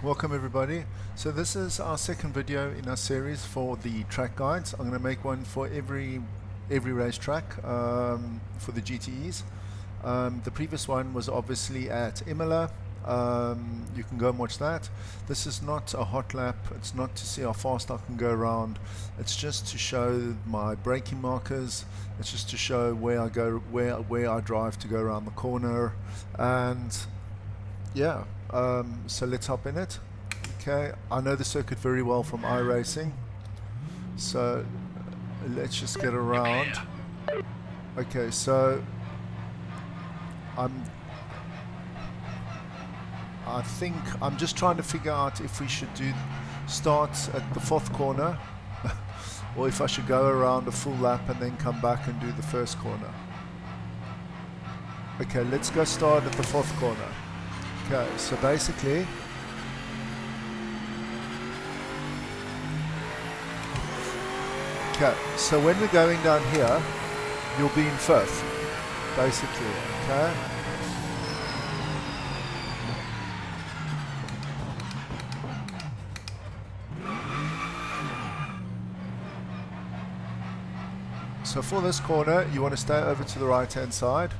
Welcome everybody. So this is our second video in our series for the track guides. I'm going to make one for every racetrack for the GTEs. The previous one was obviously at Imola. You can go and watch that. This is not a hot lap. It's not to see how fast I can go around. It's just to show my braking markers. It's just to show where I go, where I drive to go around the corner, and yeah. So let's hop in it. Okay, I know the circuit very well from iRacing, so let's just get around. Okay, so I think I'm just trying to figure out if we should start at the fourth corner or if I should go around a full lap and then come back and do the first corner. Okay, let's go start at the fourth corner. Okay, so basically so when we're going down here, you'll be in fifth, basically, okay? So for this corner, you want to stay over to the right-hand side,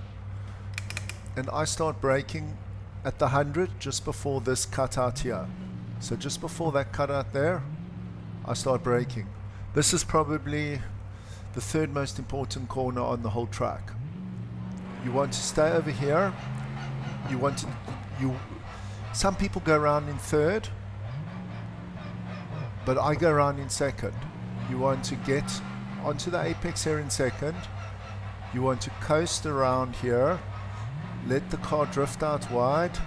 and I start braking at the 100 just before this cutout here. So just before that cutout there, I start braking. This is probably the third most important corner on the whole track. You want to stay over here. Some people go around in third, but I go around in second. You want to get onto the apex here in second. You want to coast around here. Let the car drift out wide,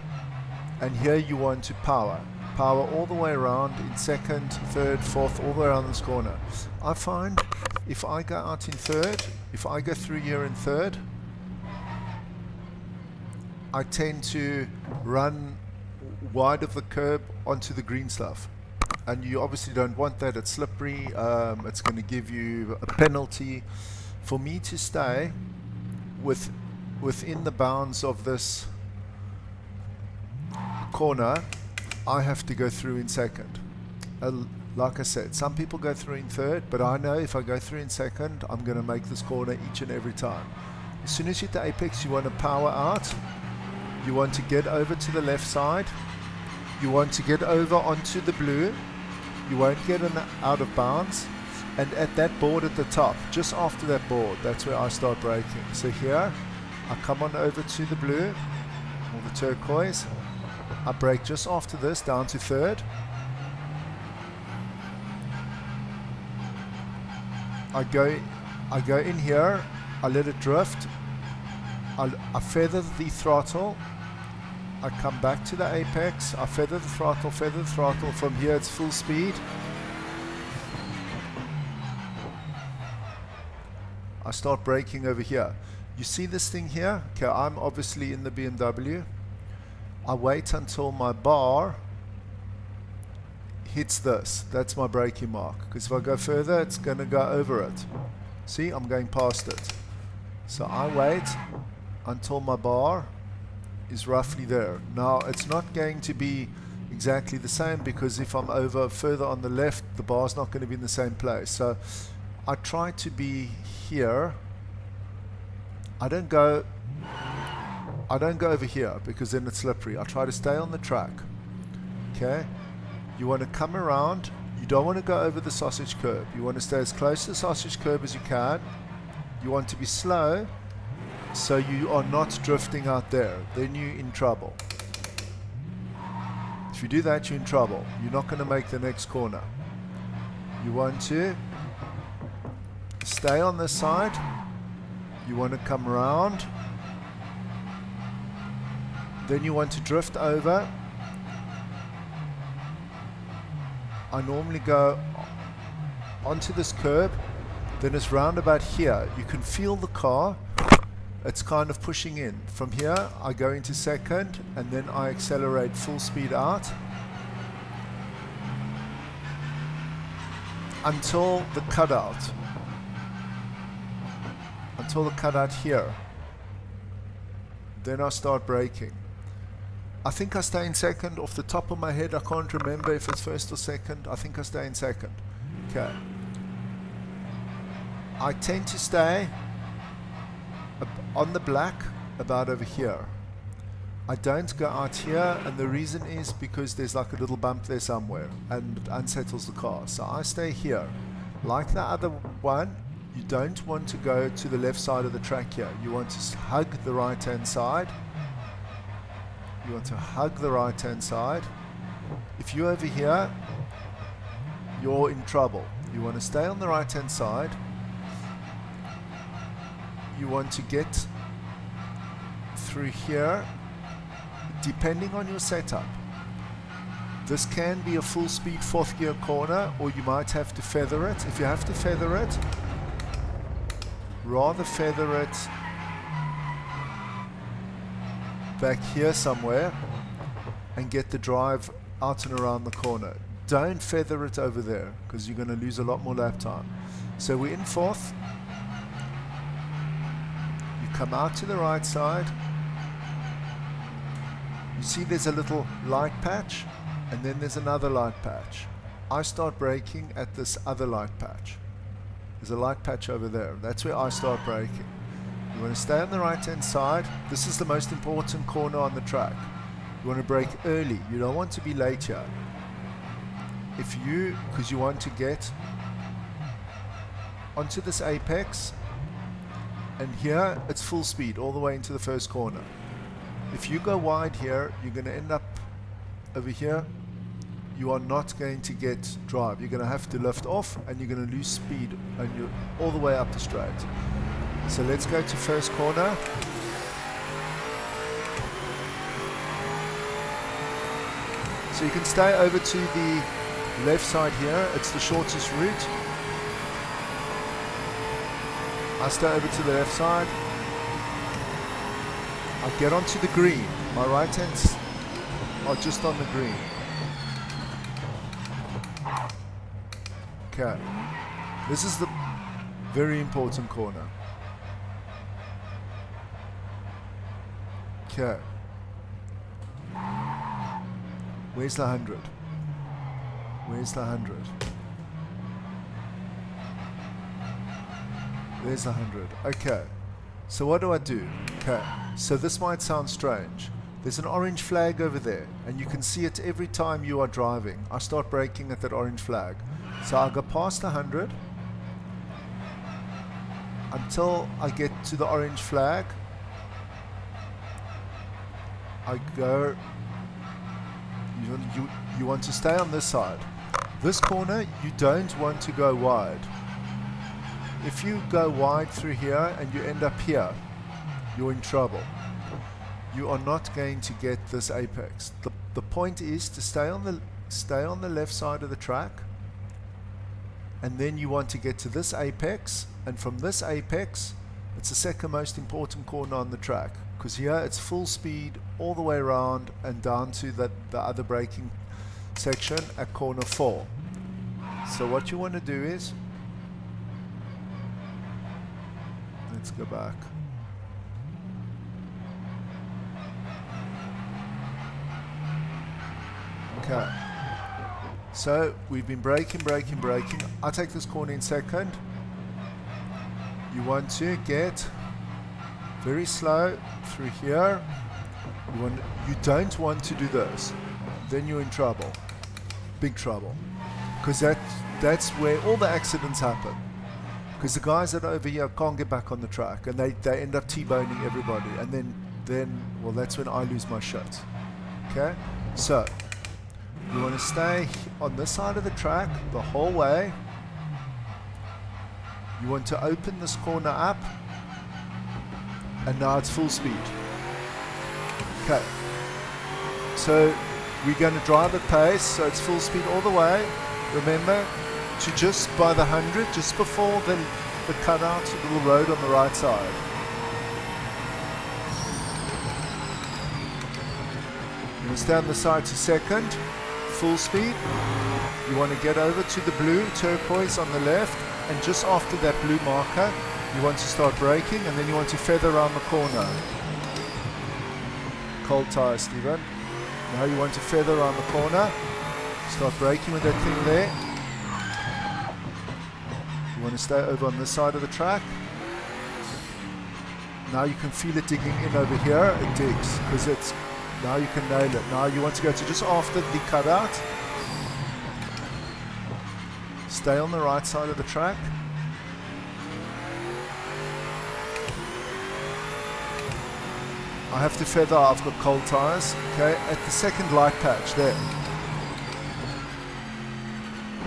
and here you want to power all the way around in second, third, fourth, all the way around this corner. I find if I go out in third, if I go through here in third, I tend to run wide of the curb onto the green stuff, and you obviously don't want that. It's slippery. It's going to give you a penalty. For me to stay within the bounds of this corner, I have to go through in second. Like I said, some people go through in third, but I know if I go through in second, I'm going to make this corner each and every time. As soon as you hit the apex, you want to power out. You want to get over to the left side. You want to get over onto the blue. You won't get out of bounds. And at that board at the top, just after that board, that's where I start braking. So here, I come on over to the blue, or the turquoise. I brake just after this down to third. I go in here, I let it drift. I feather the throttle. I come back to the apex. I feather the throttle. From here it's full speed. I start braking over here. You see this thing here? Okay, I'm obviously in the BMW. I wait until my bar hits this. That's my braking mark. Because if I go further, it's going to go over it. See, I'm going past it. So I wait until my bar is roughly there. Now, it's not going to be exactly the same, because if I'm over further on the left, the bar's not going to be in the same place. So I try to be here. I don't go over here because then it's slippery. I try to stay on the track. Okay? You want to come around. You don't want to go over the sausage curb. You want to stay as close to the sausage curb as you can. You want to be slow so you are not drifting out there. Then you're in trouble. If you do that, you're in trouble. You're not going to make the next corner. You want to stay on this side. You want to come around. Then you want to drift over. I normally go onto this curb, then it's round about here. You can feel the car. It's kind of pushing in. From here, I go into second, and then I accelerate full speed out until the cutout. Until the cutout here. Then I start braking. I think I stay in second. Off the top of my head, I can't remember if it's first or second. I think I stay in second. Okay. I tend to stay on the black about over here. I don't go out here, and the reason is because there's like a little bump there somewhere and it unsettles the car. So I stay here. Like the other one, you don't want to go to the left side of the track here. You want to hug the right hand side. You want to hug the right hand side. If you're over here, you're in trouble. You want to stay on the right hand side. You want to get through here, depending on your setup. This can be a full speed fourth gear corner, or you might have to feather it. If you have to feather it, rather feather it back here somewhere and get the drive out and around the corner. Don't feather it over there because you're going to lose a lot more lap time. So we're in fourth. You come out to the right side. You see there's a little light patch and then there's another light patch. I start braking at this other light patch. There's a light patch over there. That's where I start braking. You want to stay on the right hand side. This is the most important corner on the track. You want to brake early. You don't want to be late here. Because you want to get onto this apex, and here it's full speed all the way into the first corner. If you go wide here, you're going to end up over here. You are not going to get drive. You're going to have to lift off and you're going to lose speed, and you're all the way up the straight. So let's go to first corner. So you can stay over to the left side here. It's the shortest route. I stay over to the left side. I get onto the green. My right hands are just on the green. Okay. This is the very important corner. Okay. Where's the 100? Where's the 100? There's the 100. Okay. So what do I do? Okay. So this might sound strange. There's an orange flag over there, and you can see it every time you are driving. I start braking at that orange flag. So I go past 100 until I get to the orange flag. I go, you want to stay on this side. This corner, you don't want to go wide. If you go wide through here and you end up here, you're in trouble. You are not going to get this apex. The point is to stay on the left side of the track, and then you want to get to this apex, and from this apex, it's the second most important corner on the track, because here it's full speed all the way around and down to the other braking section at corner 4. So what you want to do is, let's go back. Okay, so we've been braking. I take this corner in second. You want to get very slow through here. You don't want to do this. Then you're in trouble, big trouble, because that's where all the accidents happen. Because the guys that are over here can't get back on the track, and they end up T-boning everybody, and then well, that's when I lose my shit. Okay, so you want to stay on this side of the track the whole way. You want to open this corner up, and now it's full speed. Okay, so we're going to drive at pace, so it's full speed all the way. Remember to just by the 100, just before the cutout, the little road on the right side. You want to stay on the side to second, full speed. You want to get over to the blue turquoise on the left, and just after that blue marker, you want to start braking, and then you want to feather around the corner. Cold tire, Stephen. Now you want to feather around the corner. Start braking with that thing there. You want to stay over on this side of the track. Now you can feel it digging in over here. It digs because it's, now you can nail it. Now you want to go to just after the cutout. Stay on the right side of the track. I have to feather, I've got cold tires. Okay, at the second light patch there.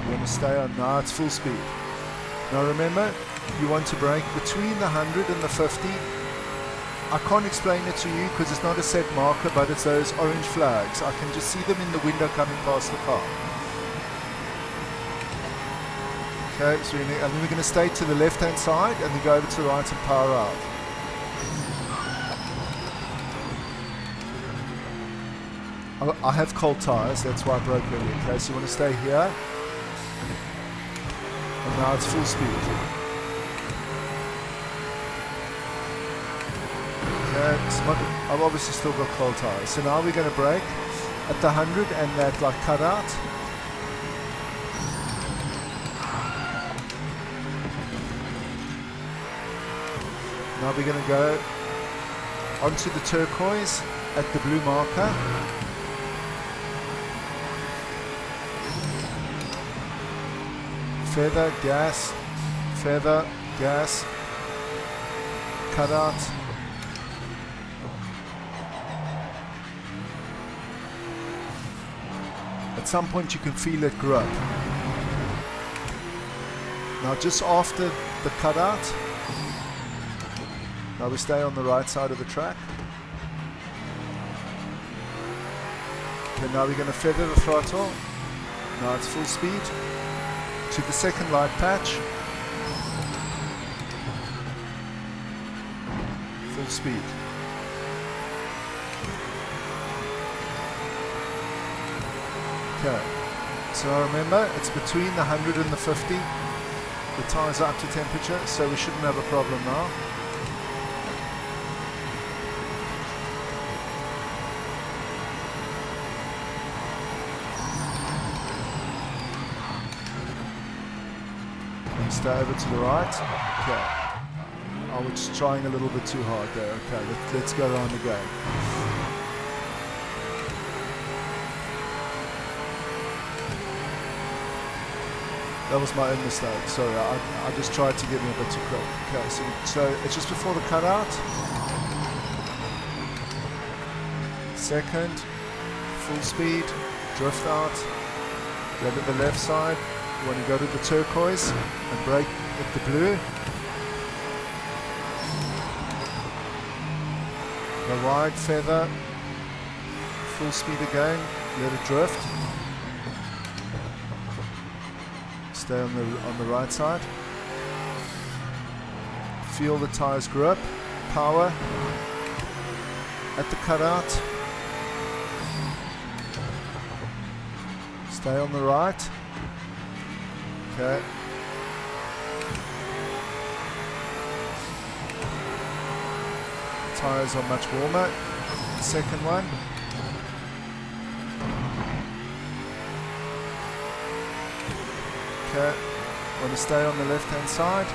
You want to stay on, now it's full speed. Now remember, you want to brake between the 100 and the 50. I can't explain it to you because it's not a set marker, but it's those orange flags. I can just see them in the window coming past the car. Okay, so and then we're going to stay to the left hand side and then go over to the right and power out. I have cold tires, that's why I broke earlier. Okay, so you want to stay here. And now it's full speed. Okay, so I've obviously still got cold tires. So now we're going to brake at the 100 and that like cut out. Now we're going to go onto the turquoise at the blue marker. Feather, gas, cut out. At some point you can feel it grip. Now just after the cutout, now we stay on the right side of the track. Okay, now we're going to feather the throttle. Now it's full speed. To the second light patch. Full speed. Okay, so remember it's between the 100 and the 50. The tires are up to temperature, so we shouldn't have a problem now. Stay over to the right. Okay. I was trying a little bit too hard there. Okay, let's go around again. That was my own mistake. Sorry, I just tried to get me a bit too quick. Okay, so it's just before the cutout. Second, full speed, drift out, go to the left side. You want to go to the turquoise and brake at the blue. Go wide, feather, full speed again, let it drift. Stay on the right side. Feel the tires grip, power at the cutout. Stay on the right. Okay. Tires are much warmer. Second one. Okay. Want to stay on the left hand side.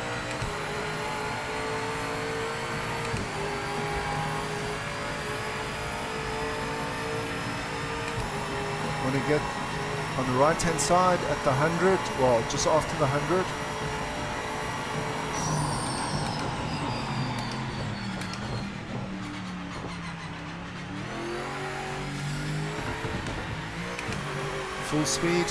Want to get on the right hand side at the 100, well just after the 100. Full speed.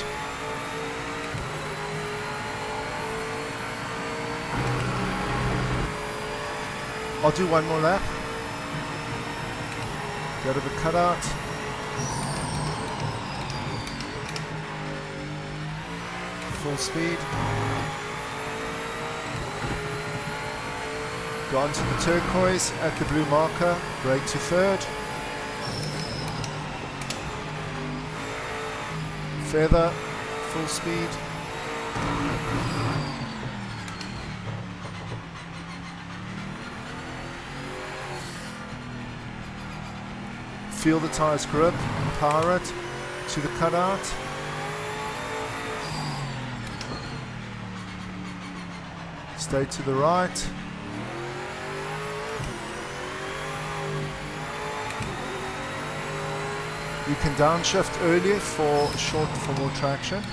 I'll do one more lap. Go to the cutout. Full speed. Go on to the turquoise at the blue marker, brake to third. Feather, full speed. Feel the tires grip, power it to the cutout. Stay to the right. You can downshift earlier for more traction.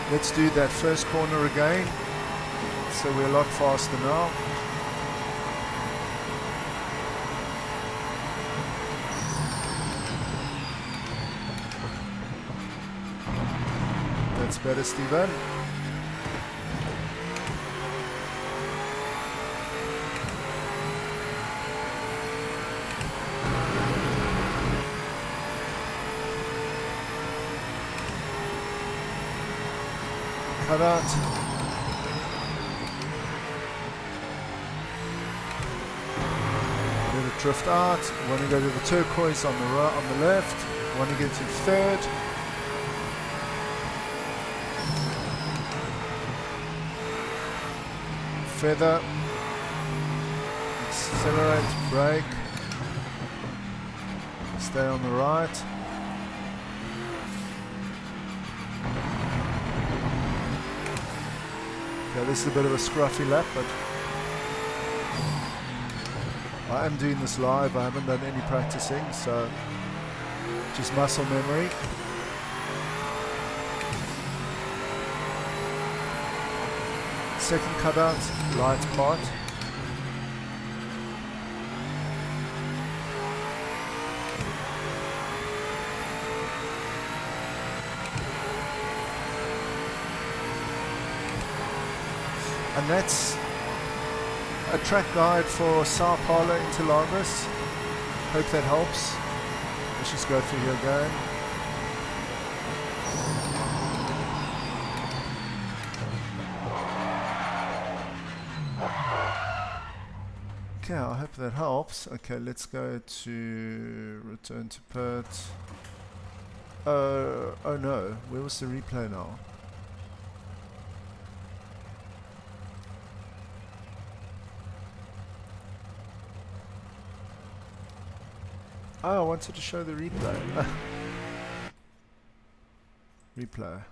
Let's do that first corner again, so we're a lot faster now. That's better, Steven. Cut out. Let it drift out. Want to go to the turquoise on the right, on the left. Want to get to third. Feather. Accelerate. Brake. Stay on the right. Okay, this is a bit of a scruffy lap, but I am doing this live. I haven't done any practicing, so just muscle memory. Second cutout, light part. And that's a track guide for Sao Paulo, Interlagos. Hope that helps. Let's just go through here again. Okay, I hope that helps. Okay, let's go to return to pit. Oh no, where was the replay now? Oh, I wanted to show the replay. Replay.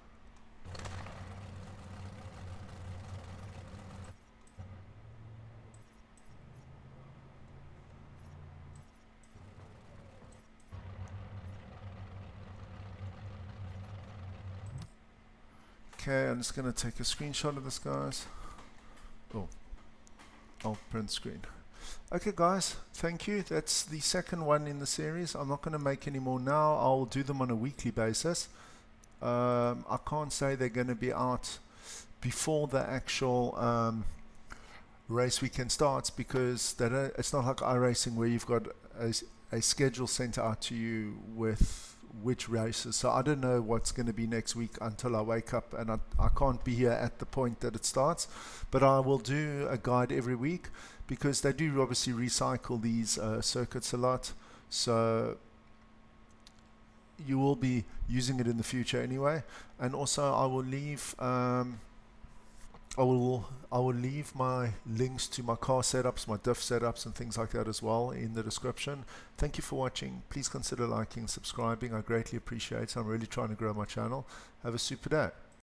Okay, I'm just going to take a screenshot of this, guys. Oh, I'll print screen. Okay guys, thank you. That's the second one in the series. I'm not going to make any more now. I'll do them on a weekly basis. I can't say they're going to be out before the actual race weekend starts, because it's not like iRacing where you've got a schedule sent out to you with which races. So I don't know what's going to be next week until I wake up, and I can't be here at the point that it starts. But I will do a guide every week, because they do obviously recycle these circuits a lot, so you will be using it in the future anyway. And also I will leave I will leave my links to my car setups, my Diff setups and things like that as well in the description. Thank you for watching. Please consider liking and subscribing. I greatly appreciate it. I'm really trying to grow my channel. Have a super day.